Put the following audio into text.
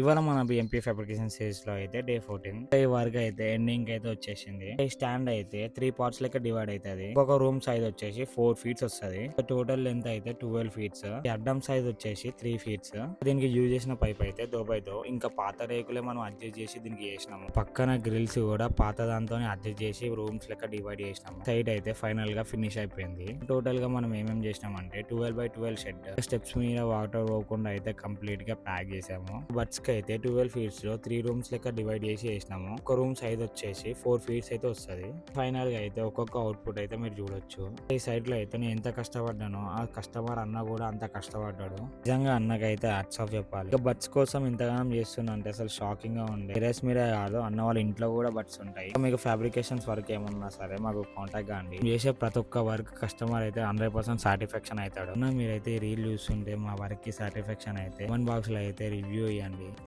ఇవాళ మన BMP fabrication series లో అయితే డే 14 ఈ వరకు అయితే ఎండింగ్ అయితే వచ్చేసింది. ఈ స్టాండ్ అయితే 3 పార్ట్స్ లెక్క డివైడ్ అవుతుంది. ఒక రూమ్ సైజ్ వచ్చేసి 4 ఫీట్స్ వస్తుంది. టోటల్ లెంత్ అయితే 12 ఫీట్స్. అడ్డం సైజ్ వచ్చేసి 3 ఫీట్స్. దీనికి యూజ్ చేసిన పైప్ అయితే దో ఇంకా పాత రేకులే మనం అడ్జస్ట్ చేసి దీనికి చేసినాము. పక్కన గ్రిల్స్ కూడా పాత దాంతో అడ్జస్ట్ చేసి రూమ్స్ లెక్క డివైడ్ చేసినాము. సైడ్ అయితే ఫైనల్ గా ఫినిష్ అయిపోయింది. టోటల్ గా మనం ఏమేమి చేసినామంటే 12x12 షెడ్ స్టెప్స్ మీద వాటర్ పోకుండా అయితే కంప్లీట్ గా ప్యాక్ చేసాము. బట్స్ అయితే 12 ఫీట్స్ లో 3 రూమ్స్ లెక్క డివైడ్ చేసి వేసినాము. ఒక రూమ్ సైజ్ వచ్చేసి 4 ఫీట్స్ అయితే వస్తుంది. ఫైనల్ గా అయితే ఒక్కొక్క అవుట్పుట్ అయితే మీరు చూడొచ్చు. ఈ సైడ్ లో అయితే నేను ఎంత కష్టపడ్డానో ఆ కస్టమర్ అన్న కూడా అంత కష్టపడ్డాడు. నిజంగా అన్నకైతే హ్యాట్స్ ఆఫ్ చెప్పాలి. ఇక బట్స్ కోసం ఇంతగానం చేస్తున్నా అంటే అసలు షాకింగ్ గా ఉండే. టెరెస్ మీద కాదు, అన్న వాళ్ళ ఇంట్లో కూడా బట్స్ ఉంటాయి. మీకు ఫ్యాబ్రికేషన్స్ వర్క్ ఏమన్నా సరే మాకు కాంటాక్ట్ కాండి. చేసే ప్రతి ఒక్క వర్క్ కస్టమర్ అయితే 100% సాటిస్ఫాక్షన్ అవుతాడు. మీరైతే రీల్ చూస్తుంటే మా వర్క్ కి సాటిస్ఫాక్షన్ అయితే కామెంట్ బాక్స్ లో అయితే రివ్యూ ఇవ్వండి.